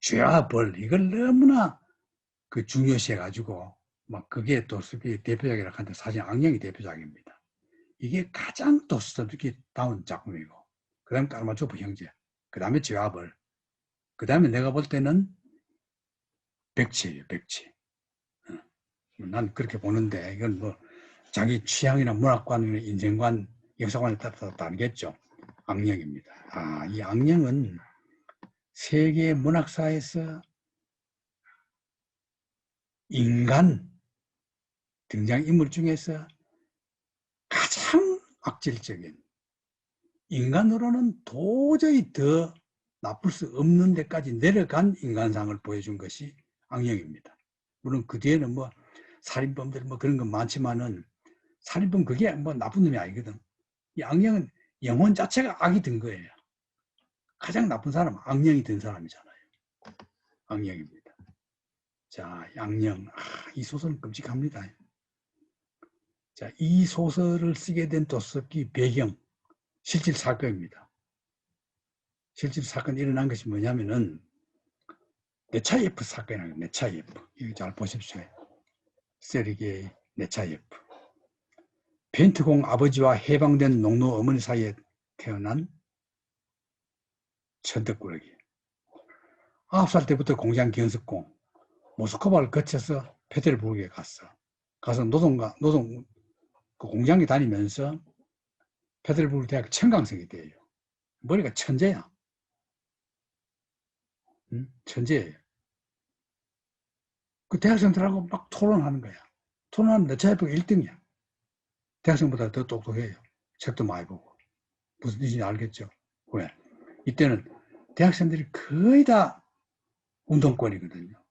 죄와 벌 이걸 너무나 그 중요시해가지고 막 그게 도스토옙스키 대표작이라고 하는데 사실 악령이 대표작입니다. 이게 가장 도스토옙스키 다운 작품이고, 그 다음에 까르마초프 형제, 그 다음에 죄와 벌, 그 다음에 내가 볼 때는 백치예요. 백치. 난 그렇게 보는데 이건 뭐 자기 취향이나 문화관이나 인생관, 역사관에 따라서 다르겠죠. 악령입니다. 이 악령은 세계 문학사에서 인간 등장인물 중에서 가장 악질적인, 인간으로는 도저히 더 나쁠 수 없는 데까지 내려간 인간상을 보여준 것이 악령입니다. 물론 그 뒤에는 뭐 살인범들 뭐 그런 건 많지만은, 살인범 그게 뭐 나쁜 놈이 아니거든. 이 악령은 영혼 자체가 악이 든 거예요. 가장 나쁜 사람은 악령이 든 사람이잖아요. 악령입니다. 자, 악령. 이 소설은 끔찍합니다. 자, 이 소설을 쓰게 된 도스토옙스키 배경, 실질 사건입니다. 실질 사건이 일어난 것이 뭐냐면은 네차예프 사건이라는 거예요. 네차예프. 이거 잘 보십시오. 세르게이 네차예프. 펜트공 아버지와 해방된 농노 어머니 사이에 태어난 천덕꾸러기. 9살 때부터 공장 견습공, 모스크바를 거쳐서 페테르부르크에 가서 노동 그 공장에 다니면서 페테르부르크 대학 청강생이 돼요. 머리가 천재야. 천재예요. 그 대학생들하고 막 토론하는 거야. 토론하면 네차예프가 1등이야. 대학생보다 더 똑똑해요. 책도 많이 보고. 무슨 뜻인지 알겠죠? 왜? 이때는 대학생들이 거의 다 운동권이거든요.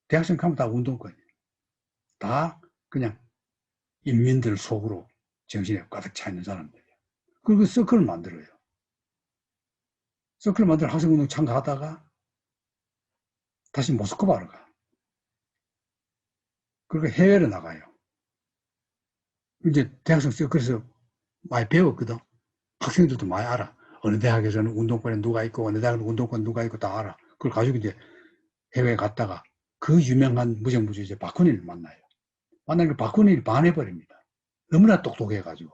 대학생 가면 다 운동권이에요. 다 그냥 인민들 속으로 정신에 가득 차 있는 사람들이에요. 그리고 서클을 만들어요. 서클을 만들어 학생운동 참가하다가 다시 모스크바로 가. 그리고 해외로 나가요. 이제 대학생 서클에서 많이 배웠거든. 학생들도 많이 알아. 어느 대학에서는 운동권에 누가 있고, 어느 대학은 운동권 누가 있고 다 알아. 그걸 가지고 이제 해외에 갔다가 그 유명한 무정부주의자 박헌일을 만나요. 만나니까 박헌일이 반해버립니다. 너무나 똑똑해가지고.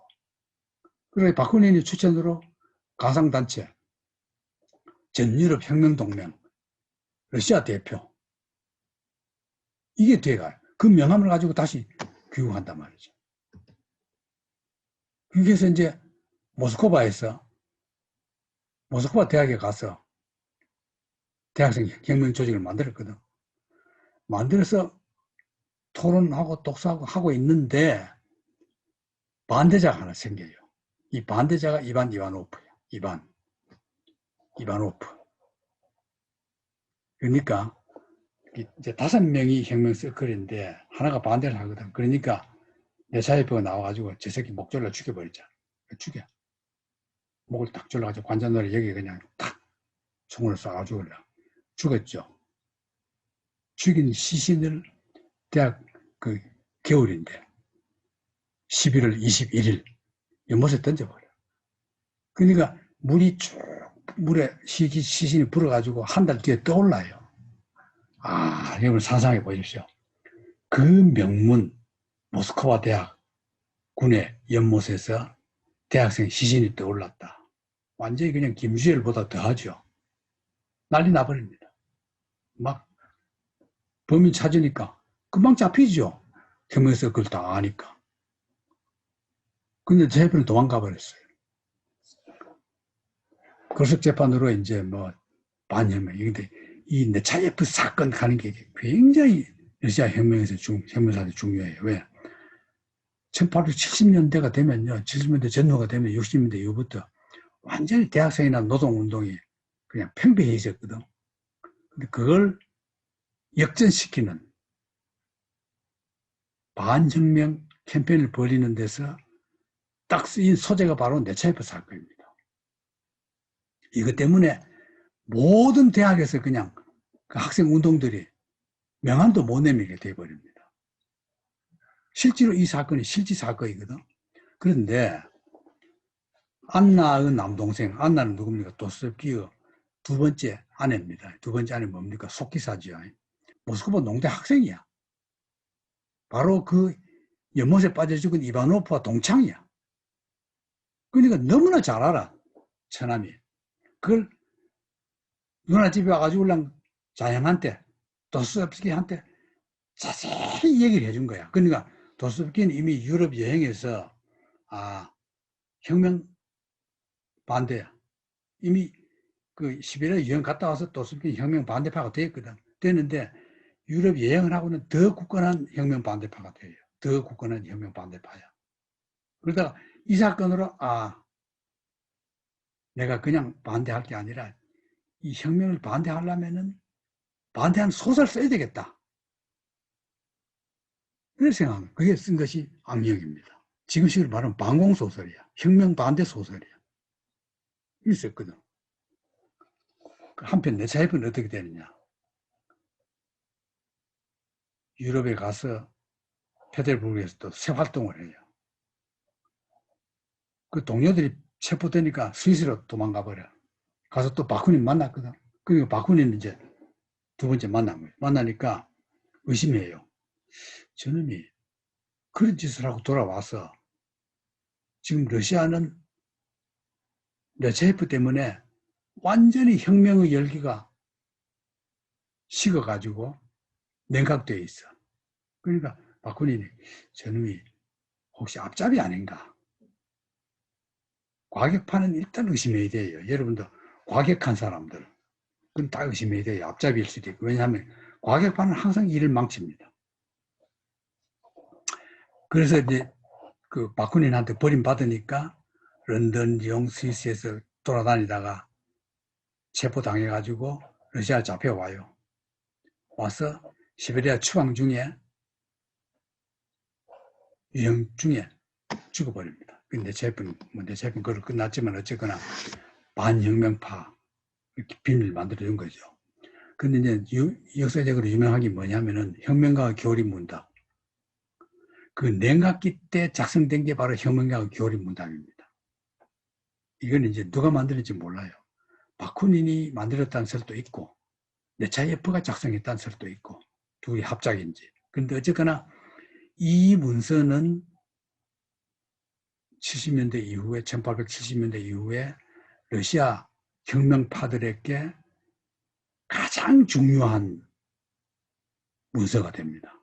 그래서 박헌일이 추천으로 가상단체, 전유럽 혁명동맹, 러시아 대표, 이게 돼가요. 그 명함을 가지고 다시 귀국한단 말이죠. 그래서 이제 모스크바 대학에 가서 대학생 혁명 조직을 만들었거든. 만들어서 토론하고 독서하고 하고 있는데 반대자가 하나 생겨요. 이 반대자가 이반 이바노프예요. 이바노프. 그러니까 이제 5명이 혁명 서클인데 하나가 반대를 하거든. 그러니까 네차예프가 나와가지고 저 새끼 목 졸라 죽여버리자. 죽여. 목을 딱 졸라가지고 관자놀이 여기 그냥 탁 총으로 쏴가지고 죽었죠. 죽인 시신을 대학 그 겨울인데 11월 21일 연못에 던져버려. 그러니까 물이 쭉 물에 시신이 불어가지고 한 달 뒤에 떠올라요. 여러분 상상해 보십시오. 그 명문 모스크바 대학 군의 연못에서 대학생 시신이 떠올랐다. 완전히 그냥 김주열보다 더하죠. 난리 나버립니다. 막 범인 찾으니까 금방 잡히죠. 혁명에서 그걸 다 아니까. 근데 재판을 도망가 버렸어요. 거석재판으로 이제 뭐 반혁명. 근데 이 네차예프 사건 가는 게 굉장히 러시아 혁명에서 혁명사에 중요해요. 왜? 1870년대가 되면요. 70년대 전후가 되면 60년대 이후부터 완전히 대학생이나 노동운동이 그냥 팽배해졌거든. 근데 그걸 역전시키는 반혁명 캠페인을 벌이는 데서 딱 쓰인 소재가 바로 네차예프 사건입니다. 이것 때문에 모든 대학에서 그냥 그 학생 운동들이 명함도 못 내밀게 돼버립니다. 실제로 이 사건이 실제 사건이거든. 그런데 안나의 남동생, 안나는 누굽니까? 도스토옙스키의 두 번째 아내입니다. 두 번째 아내 뭡니까? 속기사지요. 모스크바 농대 학생이야. 바로 그 연못에 빠져 죽은 이바노프와 동창이야. 그러니까 너무나 잘 알아. 처남이. 그걸 누나 집에 와가지고 그냥 자영한테 도스토옙스키한테 자세히 얘기를 해준 거야. 그러니까 도스토옙스키는 이미 유럽 여행에서 혁명 반대야. 이미 그 시베리아 여행 갔다 와서 도스토옙스키는 혁명 반대파가 됐거든. 됐는데 유럽 여행을 하고는 더 굳건한 혁명 반대파가 돼요. 더 굳건한 혁명 반대파야. 그러다가 이 사건으로 내가 그냥 반대할 게 아니라 이 혁명을 반대하려면은 반대하는 소설을 써야 되겠다. 그래서 생각합니다. 그게 쓴 것이 악령입니다. 지금 식으로 말하면 반공소설이야. 혁명 반대 소설이야. 있었거든. 한편 내 차입은 어떻게 되느냐. 유럽에 가서 페테르부르크에서 또 새 활동을 해요. 그 동료들이 체포되니까 스위스로 도망가 버려. 가서 또 바쿠닌 만났거든. 그러니까 바쿠닌은 이제 두 번째 만난 거예요. 만나니까 의심해요. 저놈이 그런 짓을 하고 돌아와서 지금 러시아는 르체프 때문에 완전히 혁명의 열기가 식어가지고 냉각되어 있어. 그러니까 바쿠닌이 저놈이 혹시 앞잡이 아닌가? 과격파는 일단 의심해야 돼요. 여러분도 과격한 사람들 그건 다 의심해야 돼요. 앞잡이일 수도 있고. 왜냐하면 과격파는 항상 일을 망칩니다. 그래서 이제 그 바쿠닌한테 버림받으니까 런던, 뉴욕, 스위스에서 돌아다니다가 체포당해가지고 러시아 잡혀와요. 와서 시베리아 추방 중에 유형 중에 죽어버립니다. 근데 내 체포는 그걸 끝났지만 어쨌거나 반혁명파 비밀을 만들어준 거죠. 근데 이제 역사적으로 유명한 게 뭐냐면은 혁명가와 교리 문답. 그 냉각기 때 작성된 게 바로 혁명가와 교리 문답입니다. 이건 이제 누가 만들었는지 몰라요. 바쿠닌이 만들었다는 설도 있고 네차예프가 작성했다는 설도 있고 둘이 합작인지. 근데 어쨌거나 이 문서는 70년대 이후에 1870년대 이후에 러시아 혁명파들에게 가장 중요한 문서가 됩니다.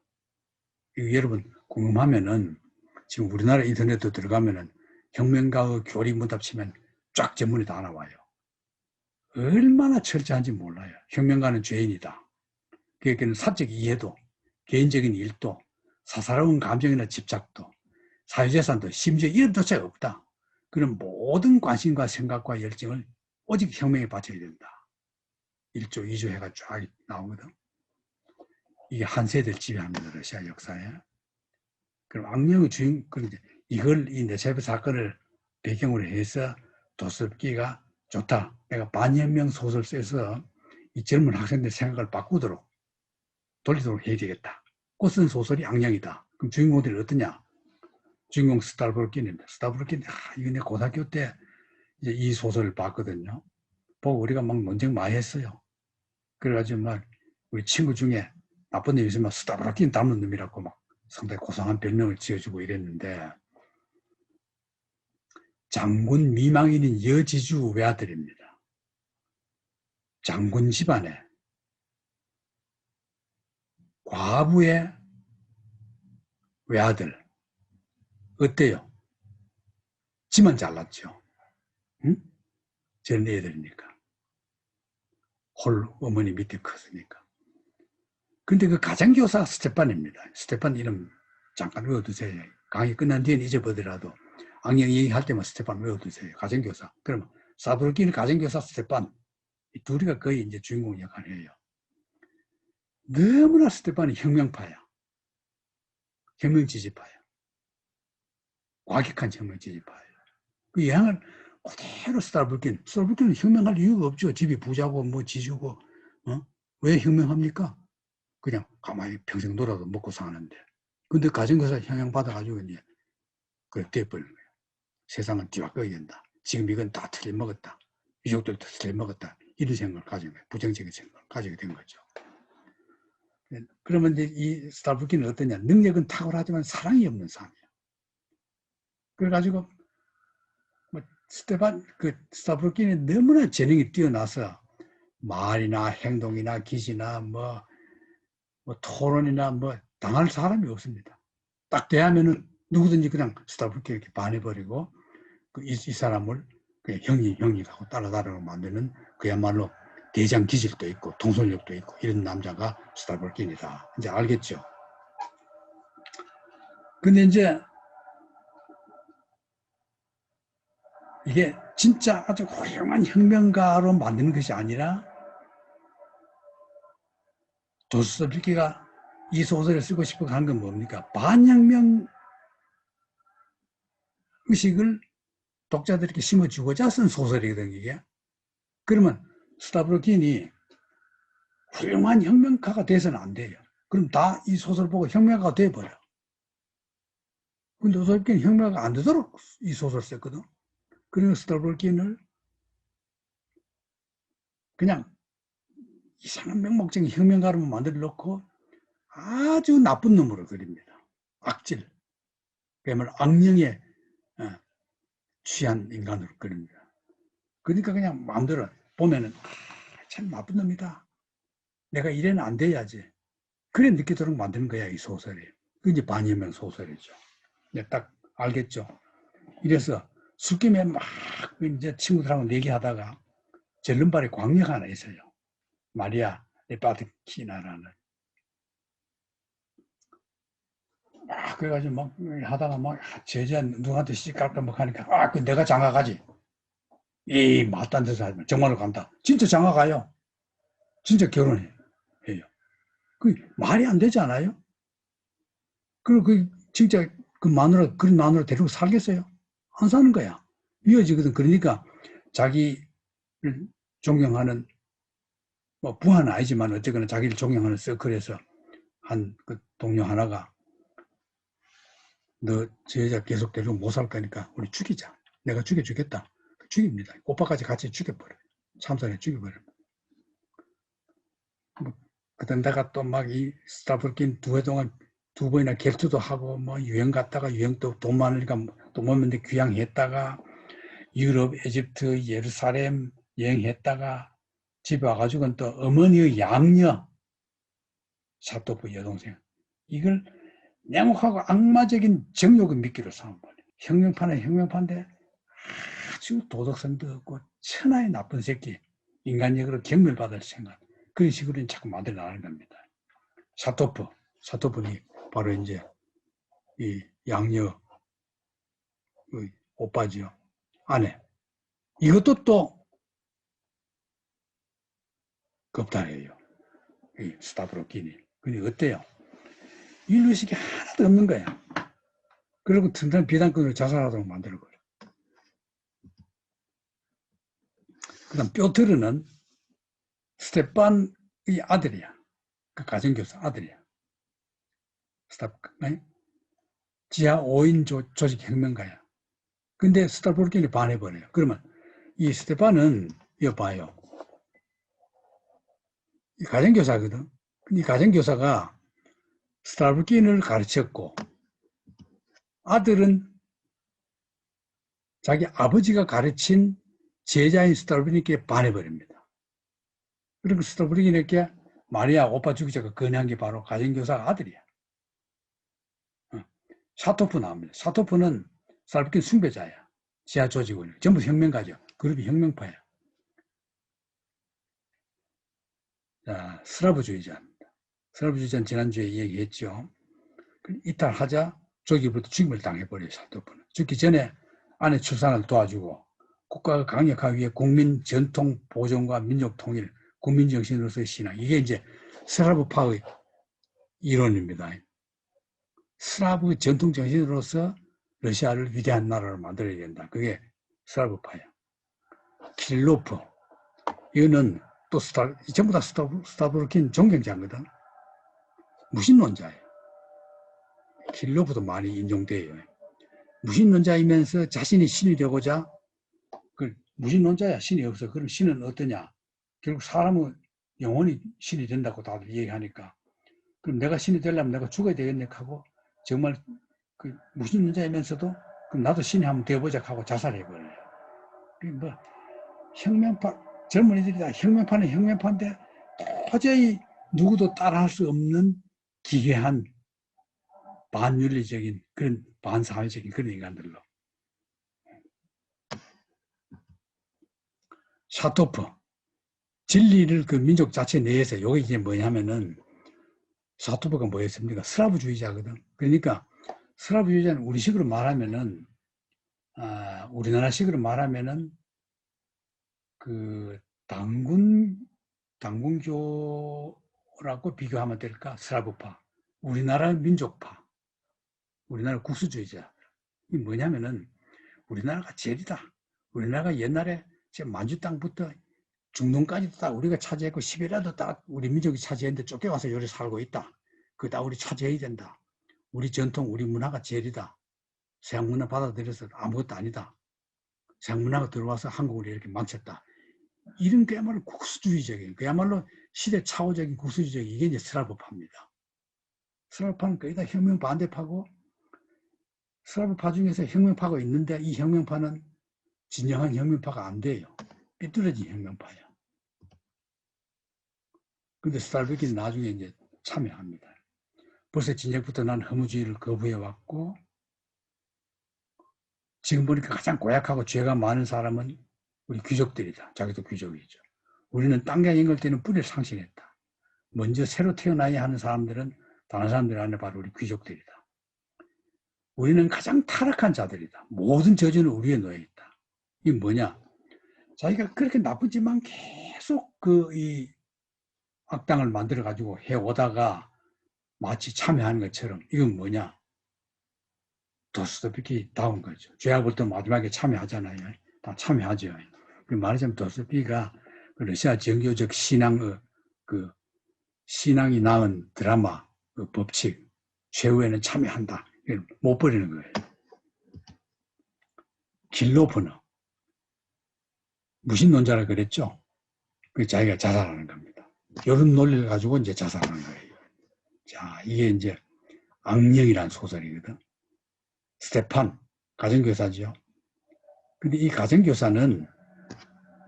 여러분 궁금하면은 지금 우리나라 인터넷도 들어가면은 혁명가의 교리 문답 치면 쫙 전문이 다 나와요. 얼마나 철저한지 몰라요. 혁명가는 죄인이다. 그러니까 사적 이해도, 개인적인 일도, 사사로운 감정이나 집착도, 사유재산도 심지어 이런 조차가 없다. 그런 모든 관심과 생각과 열정을 오직 혁명에 바쳐야 된다. 1조, 2조 해가 쫙 나오거든. 이게 한 세대를 지배합니다. 러시아 역사에. 그럼 악령의 주인, 이걸 이 네체프 사건을 배경으로 해서 도스토옙스키가 좋다. 내가 반혁명 소설 써서 이 젊은 학생들 생각을 바꾸도록 돌리도록 해야 되겠다. 꽃은 소설이 악령이다. 그럼 주인공들이 어떠냐? 주인공 스타브로킨입니다. 스타브로킨, 이거 내 고등학교 때 이제 이 소설을 봤거든요. 보고 우리가 막 논쟁 많이 했어요. 그래가지고 막 우리 친구 중에 나쁜 놈이 있으면 스타브로킨 닮은 놈이라고 막 상당히 고상한 별명을 지어주고 이랬는데 장군 미망인인 여지주 외아들입니다. 장군 집안에 과부의 외아들 어때요? 지만 잘났죠. 응? 저런 애들이니까. 홀 어머니 밑에 컸으니까. 근데 그 가정교사 스테판입니다. 스테판 이름 잠깐 외워두세요. 강의 끝난 뒤엔 잊어보더라도 악령 얘기할 때만 스테판 외워두세요. 가정교사. 그러면 사브르키는 가정교사 스테판. 이 둘이가 거의 이제 주인공 역할을 해요. 너무나 스테판이 혁명파야. 혁명 지지파야. 과격한 혁명 지지파예요. 그 영향을 그대로 스타브르킨은 혁명할 이유가 없죠. 집이 부자고 뭐 지주고. 왜 혁명합니까? 그냥 가만히 평생 놀아도 먹고 사는데. 근데 가정교사 형향받아가지고 이제 그렇게 돼버린 거예요. 세상은 뒤바꿔야 된다. 지금 이건 다 틀려먹었다. 유족들도 틀려먹었다. 이런 생각을 가지고 부정적인 생각을 가지게 된 거죠. 그러면 이제 이 스타브루키는 어떠냐? 능력은 탁월하지만 사랑이 없는 사람이에요. 그래가지고 뭐 스타브루키는 너무나 재능이 뛰어나서 말이나 행동이나 기시나 뭐 토론이나 뭐 당할 사람이 없습니다. 딱 대하면은 누구든지 그냥 스타브루키 이렇게 반해버리고 이 사람을 그냥 형이 하고 따라다라고 만드는 그야말로 대장 기질도 있고 통솔력도 있고 이런 남자가 스타브루키입니다. 이제 알겠죠? 근데 이제 이게 진짜 아주 훌륭한 혁명가로 만드는 것이 아니라 도스토옙스키가 이 소설을 쓰고 싶어 한 건 뭡니까? 반혁명 의식을 독자들에게 심어주고자 쓴 소설이거든요, 이게. 그러면 스타브루킨이 훌륭한 혁명가가 돼서는 안 돼요. 그럼 다 이 소설 보고 혁명가가 돼버려. 근데 도스토옙스키는 혁명가가 안 되도록 이 소설을 썼거든. 그래서 스타브루킨을 그냥 이상한 명목적인 혁명가로 만들어 놓고 아주 나쁜 놈으로 그립니다. 악질. 그야말로 악령에 취한 인간으로 그립니다. 그러니까 그냥 마음대로 보면은 참 나쁜 놈이다. 내가 이래는 안 돼야지. 그래 느끼도록 만드는 거야, 이 소설이. 그게 이제 반혁명 소설이죠. 딱 알겠죠? 이래서 술김에 막 이제 친구들하고 얘기하다가 절름발에 광야가 하나 있어요. 마리아 레파트키나라는. 그래가지고 막 하다가 막 제자 누구한테 시집 갈까 막 하니까 그 내가 장가가지. 이 말도 안 되는 사람 정말로 간다. 진짜 장가가요. 진짜 결혼해요. 그 말이 안 되지 않아요? 그리고 진짜 그런 마누라 데리고 살겠어요? 안 사는 거야. 이어지거든. 그러니까 자기를 존경하는 뭐 부하는 아니지만 어쨌거나 자기를 존경하는 서클에서 한 그 동료 하나가 너 저 여자 계속 데리고 못 살 거니까 우리 죽이자. 내가 죽여주겠다. 죽입니다. 오빠까지 같이 죽여버려요. 참살해 죽여버려요. 그러다가 또 막 이 스타브루킨 2회 동안 2번이나 결투도 하고 뭐 유행 갔다가 유행 또 돈 많으니까 또 몸인데 귀향했다가 유럽, 에집트, 예루살렘 여행했다가 집에 와가지고는 또 어머니의 양녀 사토프 여동생 이걸 냉혹하고 악마적인 정욕을 미끼로 삼아버려. 혁명판인데 아주 도덕성도 없고 천하의 나쁜 새끼 인간적으로 경멸받을 생각 그런 식으로 자꾸 만들어 나가는 겁니다. 사토프니 바로 이제 이 양녀 오빠지요. 아내. 이것도 또 겁탈이에요. 이 스타브루킨이. 근데 어때요? 인류의식이 하나도 없는 거야. 그리고 튼튼한 비단끈으로 자살하도록 만들어버려. 그 다음 뾰트르는 스테판의 아들이야. 그 가정교사 아들이야. 지하 5인 조직 혁명가야. 근데 스타브루킨이 반해버려요. 그러면 이 스테판은 이거 봐요. 이 가정교사거든. 이 가정교사가 스타브루킨을 가르쳤고 아들은 자기 아버지가 가르친 제자인 스타브루킨에게 반해버립니다. 그리고 스타브루킨에게 마리아 오빠 죽이자가 건의한 게 바로 가정교사 아들이야. 사토프 나옵니다. 사토프는 스타브루킨 숭배자야. 지하 조직원. 전부 혁명가죠. 그룹이 혁명파야. 자, 슬라브주의자입니다. 슬라브주의자는 지난주에 얘기했죠. 이탈하자 조기부터 죽임을 당해버려요. 사토프는. 죽기 전에 아내 출산을 도와주고 국가가 강력하기 위해 국민 전통 보존과 민족 통일, 국민정신으로서의 신앙. 이게 이제 슬라브파의 이론입니다. 슬라브 전통 정신으로서 러시아를 위대한 나라로 만들어야 된다. 그게 슬라브파야. 킬로프. 이거는 또 전부 다 스타브루킨 존경자거든. 무신론자예요. 킬로프도 많이 인용돼요. 무신론자이면서 자신이 신이 되고자 무신론자야. 신이 없어. 그럼 신은 어떠냐? 결국 사람은 영원히 신이 된다고 다들 얘기하니까 그럼 내가 신이 되려면 내가 죽어야 되겠네 하고 정말 그 무신론자이면서도 그럼 나도 신이 한번 되어보자 하고 자살해버려요. 뭐 혁명파 젊은이들이 다 혁명파는 혁명파인데 도저히 누구도 따라할 수 없는 기괴한 반윤리적인 그런 반사회적인 그런 인간들로. 샤토프 진리를 그 민족 자체 내에서 요게 이제 뭐냐면은 샤토프가 뭐였습니까? 슬라브주의자거든. 그러니까 슬라브주의자는 우리식으로 말하면은 우리나라식으로 말하면은 그 당군교라고 비교하면 될까? 슬라브파, 우리나라 민족파, 우리나라 국수주의자. 이 뭐냐면은 우리나라가 제일이다. 우리나라가 옛날에 만주 땅부터 중동까지도 다 우리가 차지했고 시베리아도 다 우리 민족이 차지했는데 쫓겨와서 여기 살고 있다. 그거 다 우리 차지해야 된다. 우리 전통, 우리 문화가 제일이다. 서양 문화 받아들여서 아무것도 아니다. 서양 문화가 들어와서 한국을 이렇게 망쳤다. 이런 그야말로 국수주의적인, 그야말로 시대 차후적인 국수주의적인 이게 이제 슬라브파입니다. 슬라브파는 거의 다 혁명 반대파고 슬라브파 중에서 혁명파가 있는데 이 혁명파는 진정한 혁명파가 안 돼요. 삐뚤어진 혁명파야. 근데 스탈베키는 나중에 이제 참여합니다. 벌써 진작부터 난 허무주의를 거부해왔고 지금 보니까 가장 고약하고 죄가 많은 사람은 우리 귀족들이다. 자기도 귀족이죠. 우리는 땅에 인걸 때는 뿌리를 상실했다. 먼저 새로 태어나야 하는 사람들은 다른 사람들 안에 바로 우리 귀족들이다. 우리는 가장 타락한 자들이다. 모든 저주는 우리에 놓여있다. 이게 뭐냐? 자기가 그렇게 나쁘지만 계속 이 악당을 만들어가지고 해오다가 마치 참여하는 것처럼 이건 뭐냐? 도스토옙스키 다운 거죠. 죄악 볼 때 마지막에 참여하잖아요. 다 참여하죠. 말하자면 도스토옙스키가 러시아 정교적 신앙의 그 신앙이 낳은 드라마 그 법칙 최후에는 참여한다. 이걸 못 버리는 거예요. 길로프너 무신론자라 그랬죠. 그 자기가 자살하는 겁니다. 이런 논리를 가지고 이제 자살하는 거예요. 자, 이게 이제 악령이라는 소설이거든. 스테판 가정교사죠. 근데 이 가정교사는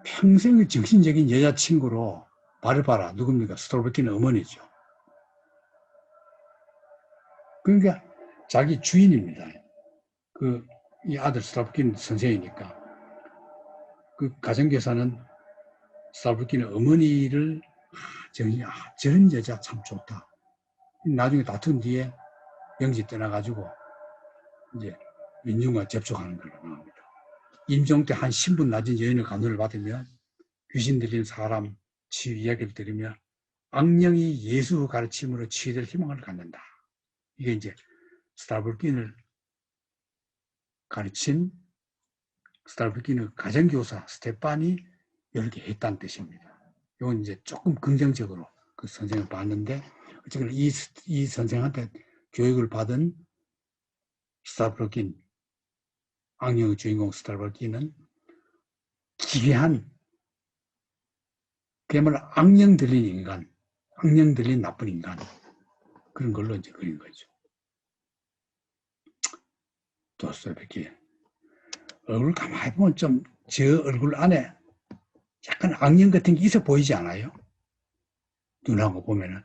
평생의 정신적인 여자친구로 바르바라 누굽니까? 스톨베키는 어머니죠. 그러니까 자기 주인입니다. 이 아들 스톨베키는 선생이니까 그 가정교사는 스톨베키는 어머니를 저런 여자 참 좋다. 나중에 다툰 뒤에 영지 떠나가지고 이제 민중과 접촉하는 걸로 나옵니다. 임종 때 한 신분 낮은 여인의 간호를 받으면 귀신 들린 사람 치유 이야기를 들으며 악령이 예수 가르침으로 치유될 희망을 갖는다. 이게 이제 스탈볼킨을 가르친 스탈볼킨의 가정교사 스테판이 이렇게 했다는 뜻입니다. 이건 이제 조금 긍정적으로 그 선생을 봤는데 어쨌든 이 선생한테 교육을 받은 스탈볼킨 악령의 주인공 스탈볼킨은 기괴한 그야말로 악령 들린 인간, 악령 들린 나쁜 인간 그런 걸로 이제 그린 거죠. 도스토옙스키 얼굴 가만히 보면 좀 저 얼굴 안에 약간 악령 같은 게 있어 보이지 않아요? 눈하고 보면은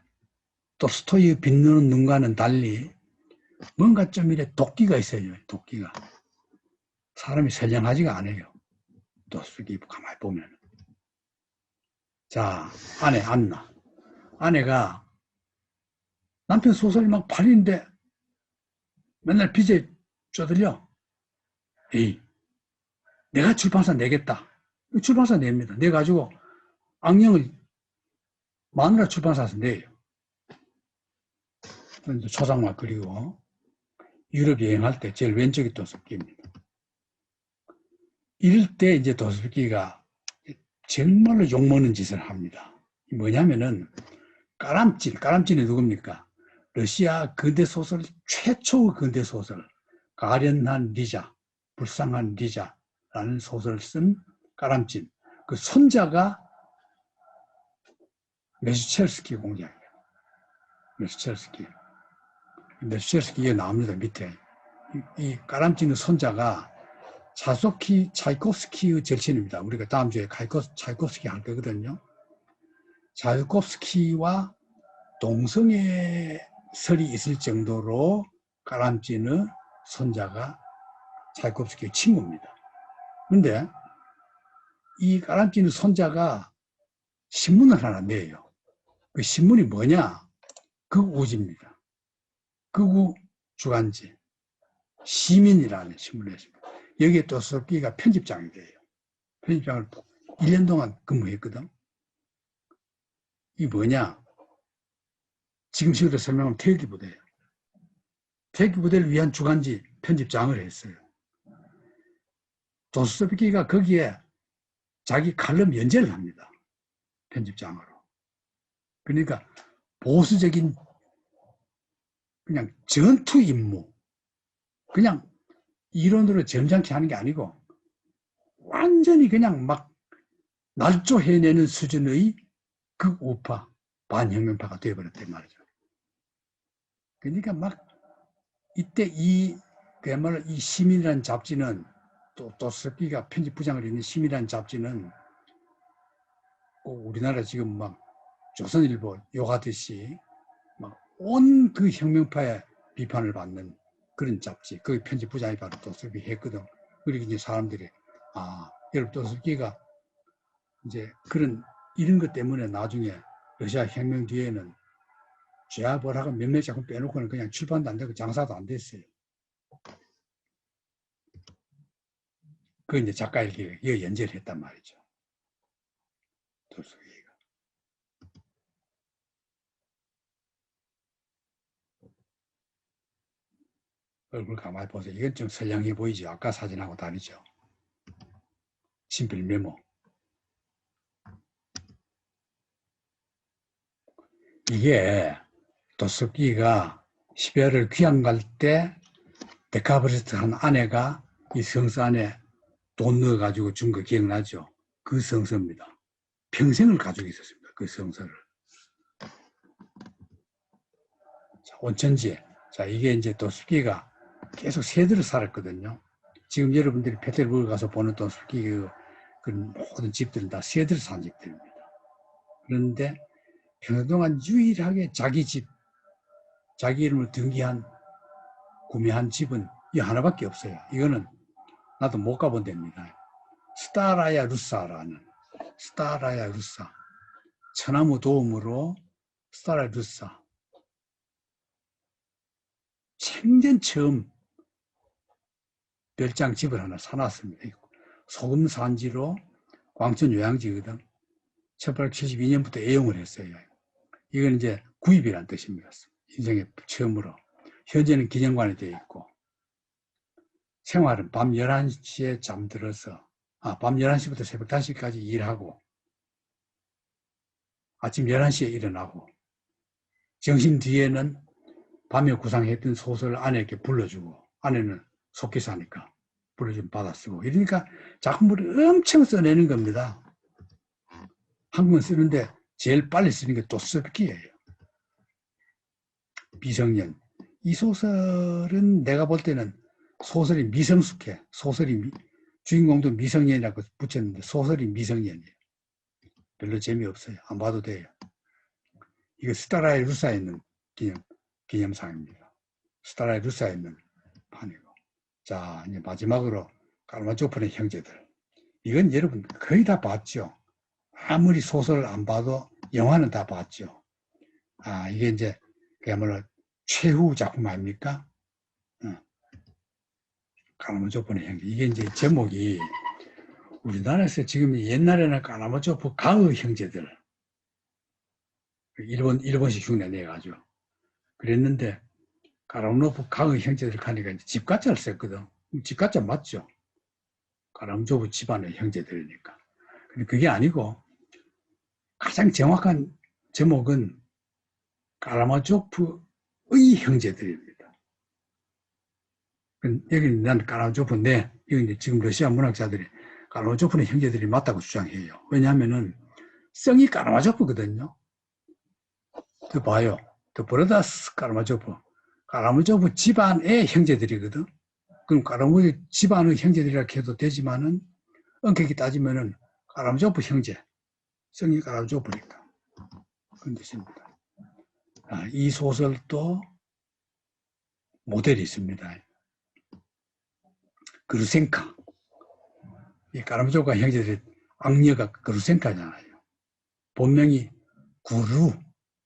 톨스토이의 빛나는 눈과는 달리 뭔가 좀 이래 도끼가 있어요. 도끼가 사람이 선량하지가 않아요. 도스토옙스키 가만히 보면. 자, 아내 안나. 아내가 남편 소설이 막 팔리는데 맨날 빚에 쪼들려. 에이, 내가 출판사 내겠다. 출판사 냅니다. 내가지고 악령을 마누라 출판사에서 내요. 초상화 그리고 유럽 여행할 때 제일 왼쪽이 도스토옙스키입니다. 이럴 때 이제 도스토옙스키가 정말로 욕먹는 짓을 합니다. 뭐냐면은 까람진이 누굽니까? 러시아 근대소설 최초의 근대소설 가련한 리자, 불쌍한 리자라는 소설을 쓴 까람진. 그 손자가 메스첼스키 공장이에요. 메스첼스키. 메스첼스키에 나옵니다. 밑에. 이 까람쥐는 손자가 차이코프스키의 절친입니다. 우리가 다음 주에 차이코프스키 할 거거든요. 차이코프스키와 동성애 설이 있을 정도로 까람쥐는 손자가 차이코프스키의 친구입니다. 그런데 이 까람쥐는 손자가 신문을 하나 내요. 그 신문이 뭐냐? 극우지입니다. 극우 주간지 시민이라는 신문을 했습니다. 여기에 도스토옙스키가 편집장이 돼요. 편집장을 1년 동안 근무했거든. 이 뭐냐? 지금 식으로 설명하면 태극기부대예요. 태극기부대를 위한 주간지 편집장을 했어요. 도스토옙스키가 거기에 자기 칼럼 연재를 합니다. 편집장으로. 그러니까 보수적인 그냥 전투 임무, 그냥 이론으로 점잖게 하는 게 아니고 완전히 그냥 막 날조해내는 수준의 극우파, 반혁명파가 되어버렸단 말이죠. 그러니까 막 이때 그야말로 이 시민이라는 잡지는 또 도스토옙스키가 편집부장을 했는 시민이라는 잡지는 우리나라 지금 막 조선일보 욕하듯이 막 온 그 혁명파의 비판을 받는 그런 잡지, 그 편집부장이 바로 도스토옙스키 했거든. 그리고 이제 사람들이 여러분 도스토옙스키가 이제 이런 것 때문에 나중에 러시아 혁명 뒤에는 죄아벌하고 몇몇 작품 빼놓고는 그냥 출판도 안 되고 장사도 안 됐어요. 그 이제 작가일기에 연재를 했단 말이죠. 도스토옙스키가. 얼굴 가만히 보세요. 이건 좀 선량해 보이죠. 아까 사진하고 다르죠. 친필 메모. 이게 도스토옙스키가 시베리아를 귀향 갈 때 데카브리스트 한 아내가 이 성서 안에 돈 넣어가지고 준 거 기억나죠? 그 성서입니다. 평생을 가지고 있었습니다. 그 성서를. 자, 온천지. 자, 이게 이제 도스토옙스키가 계속 세대를 살았거든요. 지금 여러분들이 페테르부르크 가서 보는 도스토옙스키 그 모든 집들은 다 세대를 산 집들입니다. 그런데 평생 동안 유일하게 자기 집, 자기 이름을 구매한 집은 이 하나밖에 없어요. 이거는 나도 못 가본 데입니다. 스타라야 루사라는, 스타라야 루사. 천나무 도움으로 스타라야 루사. 생전 처음 별장 집을 하나 사놨습니다. 소금 산지로 광천 요양지거든. 1872년부터 애용을 했어요. 이건 이제 구입이라는 뜻입니다. 인생의 처음으로. 현재는 기념관에 되어 있고, 생활은 밤 11시에 잠들어서, 밤 11시부터 새벽 5시까지 일하고, 아침 11시에 일어나고, 정신 뒤에는 밤에 구상했던 소설을 아내에게 불러주고, 아내는 속기사니까 불러주면 받아 쓰고, 이러니까 작품을 엄청 써내는 겁니다. 한 권 쓰는데 제일 빨리 쓰는 게 도스토옙스키예요. 미성년. 이 소설은 내가 볼 때는 소설이 미성숙해. 주인공도 미성년이라고 붙였는데 소설이 미성년이에요. 별로 재미없어요. 안 봐도 돼요. 이거 스타라의 루사에 있는 기념상입니다. 스타라의 루사에 있는 판이고. 자, 이제 마지막으로 까르마조프의 형제들. 이건 여러분 거의 다 봤죠. 아무리 소설을 안 봐도 영화는 다 봤죠. 이게 이제 그야말로 최후 작품 아닙니까? 까라마조프의 형제. 이게 이제 제목이 우리나라에서 지금 옛날에는 까라마조프 가의 형제들. 일본식 흉내 내가지고. 그랬는데, 까라마조프 가의 형제들 하니까 집가짜를 썼거든. 집가짜 맞죠? 까라마조프 집안의 형제들이니까. 근데 그게 아니고, 가장 정확한 제목은 까라마조프의 형제들입니다. 여기는 난 까라마조프인데, 이건 지금 러시아 문학자들이 까라마조프는 형제들이 맞다고 주장해요. 왜냐하면은 성이 까라마조프거든요. 더 봐요. 더 브라더스 카라마조프. 카라마조프 집안의 형제들이거든. 그럼 카라마조프 집안의 형제들이라 해도 되지만은 엄격히 따지면은 카라마조프 형제, 성이 카라마조프니까 그런 뜻입니다. 이 소설도 모델이 있습니다. 그루센카. 이 카라마조프가 형제들이 악녀가 그루센카잖아요. 본명이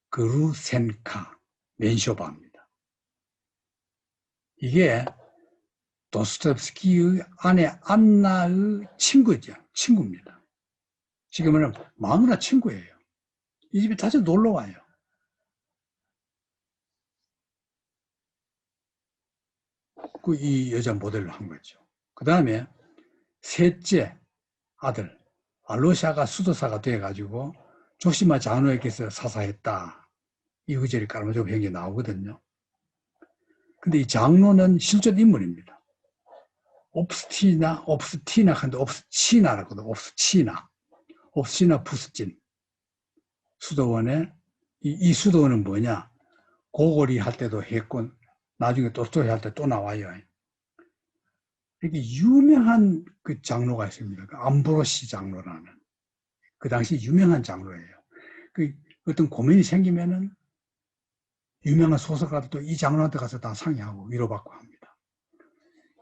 그루센카 멘쇼바입니다. 이게 도스토옙스키의 아내 안나의 친구죠. 친구입니다. 지금은 마누라 친구예요. 이 집에 자주 놀러 와요. 이 여자 모델로 한 거죠. 그 다음에 셋째 아들 알로샤가 수도사가 돼가지고 조시마 장로에게서 사사했다. 이 구절이 카라마조프 형에 나오거든요. 근데 이 장로는 실존 인물입니다. 옵스티나 한데 옵스치나라거든. 옵스치나 푸스진. 수도원에 이 수도원은 뭐냐? 고고리 할 때도 했고 나중에 도스토이 할 때 또 나와요. 이렇게 유명한 그 장로가 있습니다. 그 암브로시 장로라는. 그 당시 유명한 장로예요. 그 어떤 고민이 생기면은 유명한 소설가들도 이 장로한테 가서 다 상의하고 위로받고 합니다.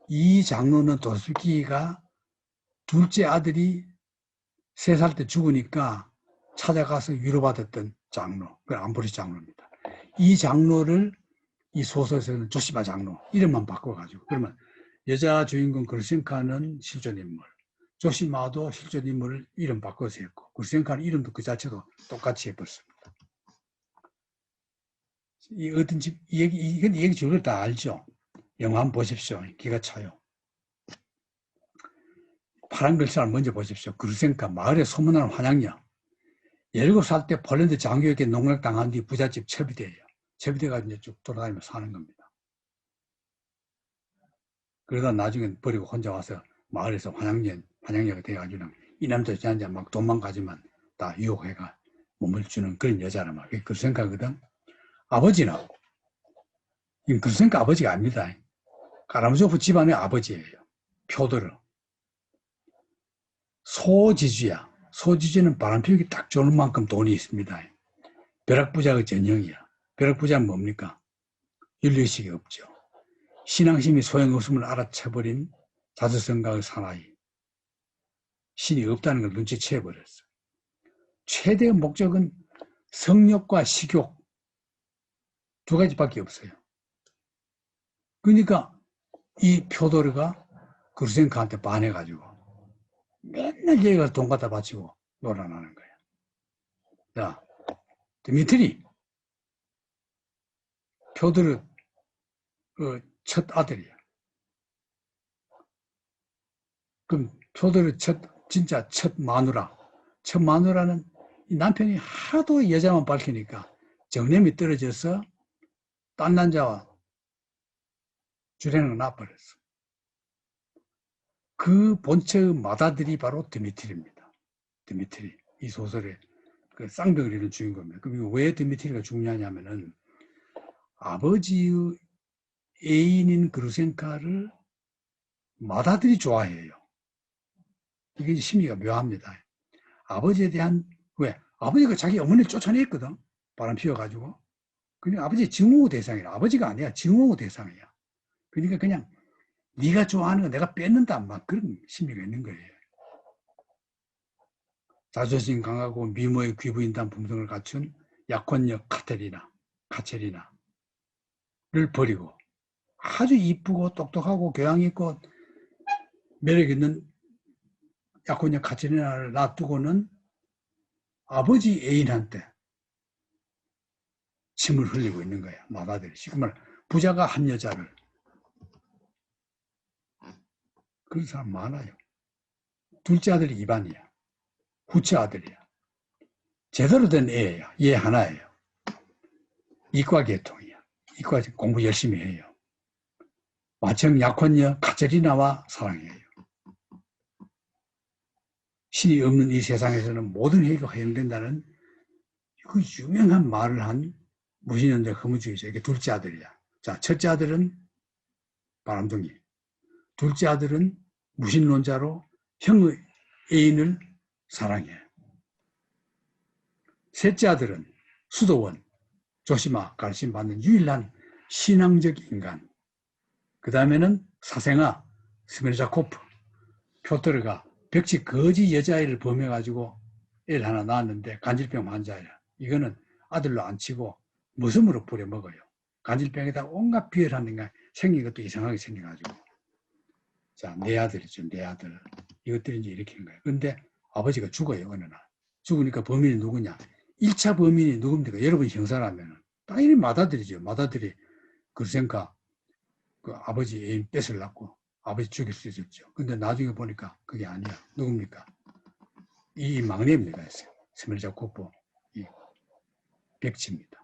이 장로는 도스토옙스키가 둘째 아들이 3살 때 죽으니까 찾아가서 위로받았던 장로, 그 암브로시 장로입니다. 이 장로를 이 소설에서는 조시마 장로 이름만 바꿔가지고 그러면 여자 주인공 그루센카는 실존인물, 조시마도 실존인물을 이름 바꿔서 했고 그루센카는 이름도 그 자체도 똑같이 해버렸습니다. 이 어떤 집, 이 얘기 줄을 다 알죠? 영화 한번 보십시오. 기가 차요. 파란 글자를 먼저 보십시오. 그루센카 마을에 소문나는 환양녀. 17살 때 폴란드 장교에게 농락당한 뒤 부잣집 첩이돼요. 첩이돼가지고 이제 쭉 돌아다니면서 사는 겁니다. 그러다 나중에 버리고 혼자 와서 마을에서 환양녀가 돼가지고 이 남자 저 남자 막 도망가지만 다 유혹해가 몸을 주는 그런 여자란 말이에요. 그루센카거든. 아버지는 그루센카 아버지가 아닙니다. 카라마조프 집안의 아버지예요. 표도르. 소지주야. 소지주는 바람피우기 딱 좋은 만큼 돈이 있습니다. 벼락부자의 전형이야. 벼락부자는 뭡니까? 윤리의식이 없죠. 신앙심이 소용없음을 알아채버린 자주성가의 사나이. 신이 없다는 걸 눈치채버렸어. 최대의 목적은 성욕과 식욕 두 가지밖에 없어요. 그러니까 이 표도르가 그루센카한테 반해가지고 맨날 얘가 돈 갖다 바치고 놀아나는 거야. 자, 드미트리 표도르 첫 아들이야. 그럼 표도르 진짜 첫 마누라. 첫 마누라는 남편이 하도 여자만 밝히니까 정념이 떨어져서 딴 남자와 주례는 나버렸어. 그 본체의 맏아들이 바로 드미트리입니다. 드미트리. 이 소설의 그 쌍벽을 이룬 주인공입니다. 그럼 왜 드미트리가 중요하냐면은 아버지의 애인인 그루센카를 맏아들이 좋아해요. 이게 심리가 묘합니다. 아버지에 대한, 왜? 아버지가 자기 어머니를 쫓아냈거든. 바람 피워가지고. 그러니까 아버지 증오 대상이야. 아버지가 아니야. 증오 대상이야. 그러니까 그냥 네가 좋아하는 거 내가 뺏는다. 막 그런 심리가 있는 거예요. 자존심 강하고 미모의 귀부인단 품성을 갖춘 약혼녀 카체리나를 버리고 아주 이쁘고 똑똑하고 교양 있고 매력 있는 약혼녀 카체리나를 놔두고는 아버지 애인한테 침을 흘리고 있는 거야. 맏아들이. 지금 말 부자가 한 여자를. 그런 사람 많아요. 둘째 아들이 이반이야. 후째 아들이야. 제대로 된 애예요. 얘 하나예요. 이과 계통이야. 이과 공부 열심히 해요. 마청 약혼녀 카체리나와 사랑해요. 신이 없는 이 세상에서는 모든 행위가 허용된다는 그 유명한 말을 한 무신론자 허무주의자. 이게 둘째 아들이야. 자, 첫째 아들은 바람둥이. 둘째 아들은 무신론자로 형의 애인을 사랑해. 셋째 아들은 수도원, 조시마 가르침 받는 유일한 신앙적 인간. 그 다음에는 사생아, 스메르자코프, 표터르가 벽치 거지 여자애를 범해가지고 애를 하나 낳았는데 간질병 환자야. 이거는 아들로 안 치고 머슴으로 부려먹어요. 간질병에다 온갖 비열한 게 생긴 것도 이상하게 생겨가지고. 자, 네 아들이죠, 네 아들. 이것들이 이제 이렇게 한 거예요. 근데 아버지가 죽어요, 어느 날. 죽으니까 범인이 누구냐? 1차 범인이 누굽니까? 여러분 형사라면 당연히 맏아들이죠. 맏아들이 그러니까 그 아버지 애인 뺏으려고 아버지 죽일 수 있었죠. 근데 나중에 보니까 그게 아니야. 누굽니까? 이 막내입니다. 스멜자코프 이 백치입니다.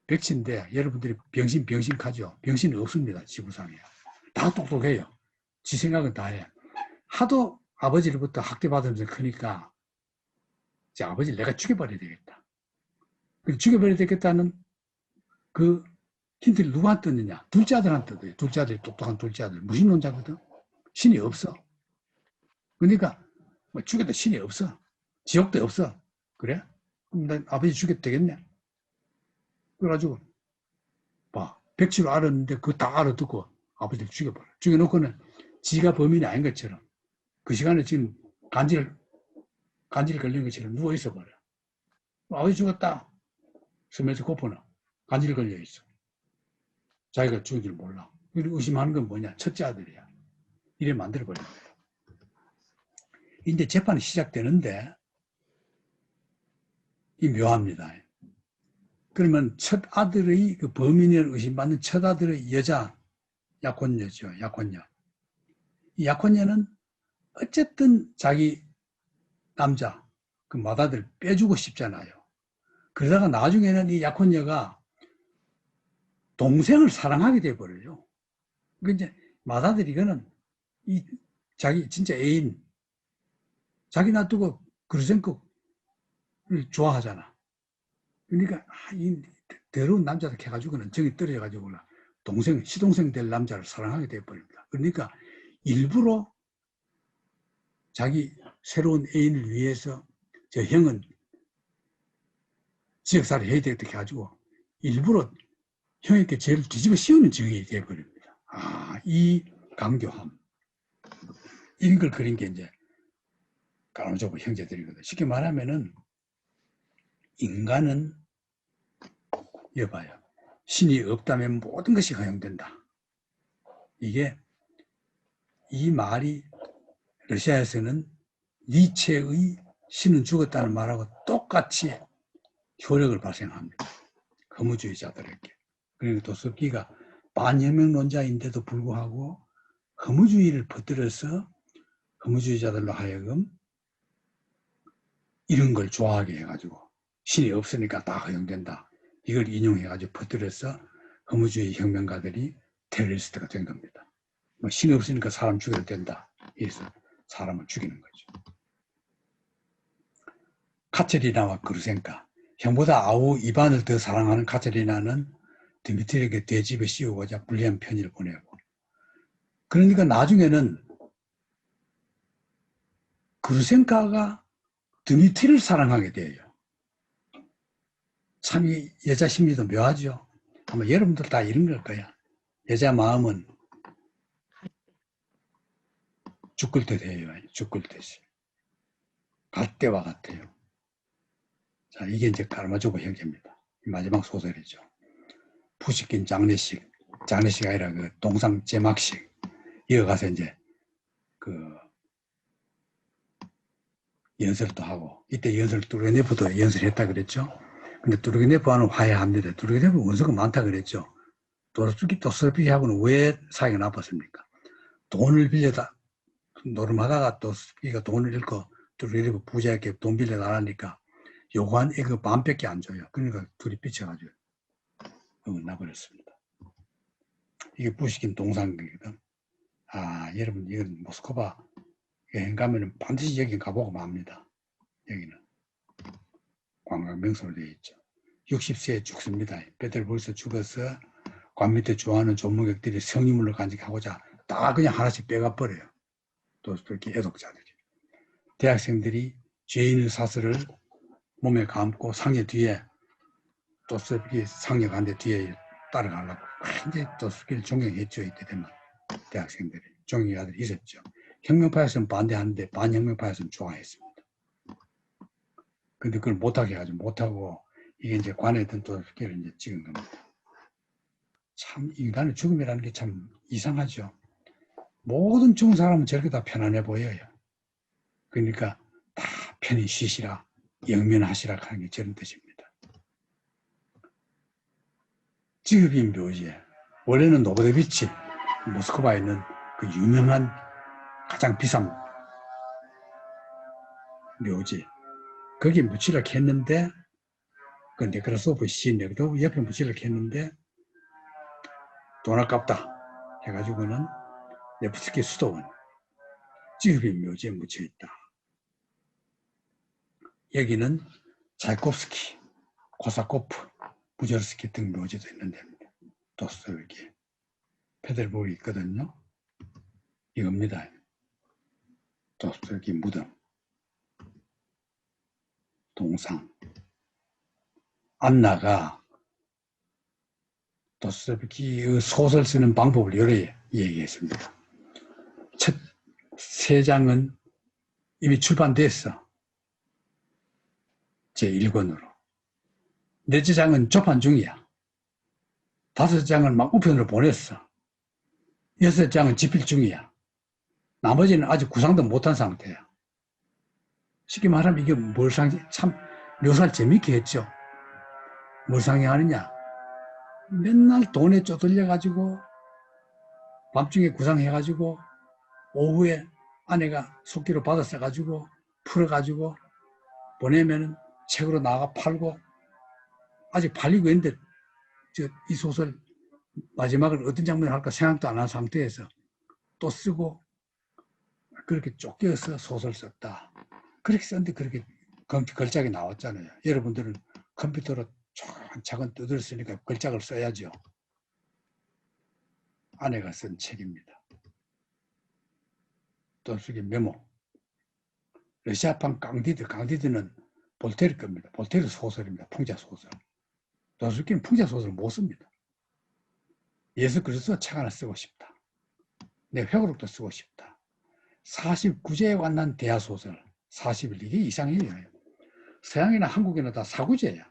백치인데 여러분들이 병신하죠. 병신은 없습니다. 지구상에. 다 똑똑해요. 지 생각은 다 해. 하도 아버지로부터 학대받으면서 크니까 이제 아버지를 내가 죽여버려야 되겠다. 죽여버려야 되겠다는 그 힌트를 누구한테 떴느냐? 둘째 아들한테 떴어요. 둘째 아들이 똑똑한 둘째 아들. 무신론자거든. 신이 없어. 그러니까 뭐 죽여도 신이 없어. 지옥도 없어. 그래? 그럼 난 아버지 죽여도 되겠네. 그래가지고 봐. 백치로 알았는데 그거 다 알아듣고 아버지를 죽여버려. 죽여놓고는 지가 범인이 아닌 것처럼 그 시간에 지금 간질 걸린 것처럼 누워있어 버려. 아버지 죽었다. 스멜스 코프는 간질 걸려있어. 자기가 죽은 줄 몰라. 그리고 의심하는 건 뭐냐? 첫째 아들이야. 이래 만들어버린 거예요. 이제 재판이 시작되는데 이 묘합니다. 그러면 첫 아들의 그 범인을 의심받는 첫 아들의 여자 약혼녀죠. 약혼녀. 이 약혼녀는 어쨌든 자기 남자 그 맏아들 빼주고 싶잖아요. 그러다가 나중에는 이 약혼녀가 동생을 사랑하게 돼버려요. 그 이제 맏아들 이거는 이 자기 진짜 애인 자기 놔두고 그르센코를 좋아하잖아. 그러니까 이 더러운 남자를 해가지고는 정이 떨어져가지고 동생 시동생 될 남자를 사랑하게 돼버립니다. 그러니까 일부러 자기 새로운 애인을 위해서 저 형은 지역살이 해야 되겠다 해가지고 일부러 형에게 죄를 뒤집어 씌우는 정이 돼버립니다. 아, 이 강교함. 이런 걸 그린 게 이제 까노조브 형제들이거든. 쉽게 말하면은 인간은 여봐요. 신이 없다면 모든 것이 허용된다. 이게 이 말이 러시아에서는 니체의 신은 죽었다는 말하고 똑같이 효력을 발생합니다. 허무주의자들에게. 그러니까 도스토옙스키가 반혁명론자인데도 불구하고 허무주의를 퍼뜨려서 허무주의자들로 하여금 이런 걸 좋아하게 해가지고 신이 없으니까 다 허용된다. 이걸 인용해가지고 퍼뜨려서 허무주의 혁명가들이 테러리스트가 된 겁니다. 뭐 신이 없으니까 사람 죽여도 된다. 그래서 사람을 죽이는 거죠. 카체리나와 그루센카. 형보다 아우 이반을 더 사랑하는 카체리나는 드미트리에게 대집에 씌우고자 불리한 편지를 보내고. 그러니까 나중에는 그루센카가 드미트리를 사랑하게 돼요. 참 이 여자 심리도 묘하죠. 아마 여러분들 다 이런 걸 거야. 여자 마음은 죽을 듯 해요. 죽을 듯이. 갈 때와 같아요. 자, 이게 이제 카라마조브 형제입니다. 마지막 소설이죠. 푸시킨 장례식 아니라 그 동상 제막식 이어가서 이제 그 연설도 하고 이때 연설 뚜르게네프도 연설했다 그랬죠. 근데 뚜르게네프와는 화해합니다. 뚜르게네프 원수가 많다 그랬죠. 도스토옙스키하고는 왜 사이가 나빴습니까? 돈을 빌려다 노름하다가 도스토옙스키가 돈을 잃고 뚜르게네프 부자에게 돈 빌려달라니까 요구한 액의 반밖에 안 줘요. 그러니까 둘이 삐쳐가지고 나버렸습니다. 이게 푸시킨 동상극이거든. 아, 여러분, 이건 모스크바 여행 가면은 반드시 여기 가보고 맙니다. 여기는 관광 명소로 되어 있죠. 60세에 죽습니다. 페테르부르크에서 죽어서 관 밑에 좋아하는 조문객들이 성인물로 간직하고자 다 그냥 하나씩 빼가 버려요. 도스토옙키 애독자들이. 대학생들이 죄인의 사슬을 몸에 감고 상여 뒤에 도스토옙키 상여 간데 뒤에 따라가려고 굉장히 도스토옙키를 존경했죠. 이때 되면 대학생들이 존경하들이 있었죠. 혁명파에서는 반대하는데 반혁명파에서는 좋아했습니다. 근데 그걸 못하게 해가지고 못하고 이게 이제 관에 있던 도스토옙키를 이제 찍은 겁니다. 참 인간의 죽음이라는 게 참 이상하죠. 모든 죽은 사람은 저렇게 다 편안해 보여요. 그러니까 다 편히 쉬시라, 영면하시라 하는 게 저런 뜻입니다. 지급인 묘지에 원래는 노브레비치 모스크바에 있는 그 유명한 가장 비싼 묘지 거기에 묻히려고 했는데 그 네크라소프 시인에도 옆에 묻히려고 했는데 돈 아깝다 해가지고는 네프스키 수도원 지급인 묘지에 묻혀 있다. 여기는 차이콥스키, 코사코프, 부저르스키 등 묘지도 있는 데입니다. 도스토옙키 페테르부르크에 있거든요. 이겁니다. 도스토옙키 무덤, 동상. 안나가 도스토옙키의 소설 쓰는 방법을 여러 얘기했습니다. 첫 세 장은 이미 출판됐어. 제1권으로. 넷째 장은 조판 중이야. 다섯 장은 막 우편으로 보냈어. 여섯 장은 집필 중이야. 나머지는 아직 구상도 못한 상태야. 쉽게 말하면 이게 뭘 참 묘사를 재밌게 했죠. 뭘 상징하느냐. 맨날 돈에 쪼들려가지고 밤중에 구상해가지고 오후에 아내가 속기로 받아 써가지고 풀어가지고 보내면 책으로 나가 팔고 아직 팔리고 있는데 이 소설 마지막을 어떤 장면을 할까 생각도 안 한 상태에서 또 쓰고 그렇게 쫓겨서 소설 썼다. 그렇게 썼는데 그렇게 걸작이 나왔잖아요. 여러분들은 컴퓨터로 차근 뜯을 쓰니까 걸작을 써야죠. 아내가 쓴 책입니다. 도스토옙키 메모. 러시아판 강디드는 볼테르 겁니다. 볼테르 소설입니다. 풍자 소설. 도스토옙키는 풍자 소설을 못 씁니다. 예수 그리스도 책 하나 쓰고 싶다. 내 회고록도 쓰고 싶다. 49제에 관한 대하소설 40일 이게 이상해요. 서양이나 한국이나 다 4구제야.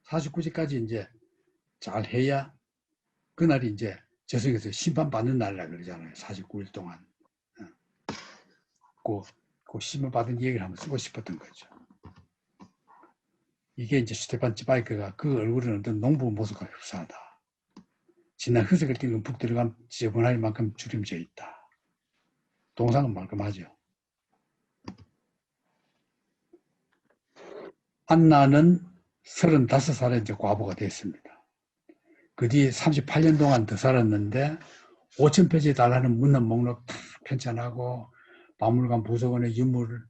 49제까지 이제 잘 해야 그날이 이제 저승에서 심판받는 날이라 그러잖아요. 49일 동안. 그 심판받은 얘기를 한번 쓰고 싶었던 거죠. 이게 이제 스테판 찌바이크가 그 얼굴은 어떤 농부 모습과 흡사하다. 지난 흐색을 띠는 북 들어간 지저분할 만큼 주름져 있다. 동상은 말끔하죠. 안나는 35살에 이제 과부가 됐습니다. 그 뒤에 38년 동안 더 살았는데 5,000페이지에 달하는 문헌 목록 다 편찬하고 박물관 부속원의 유물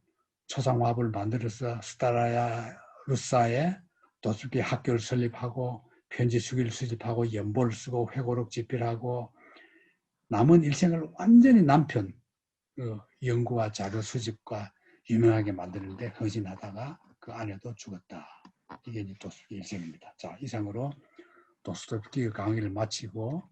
초상화합을 만들어서 스타라야 루사에 도스토옙키 학교를 설립하고 편지 수기를 수집하고 연보를 쓰고 회고록 집필하고 남은 일생을 완전히 남편 연구와 자료 수집과 유명하게 만드는데 헌신하다가 그 아내도 죽었다. 이게 이제 도스토옙키 일생입니다. 자, 이상으로 도스토옙키 강의를 마치고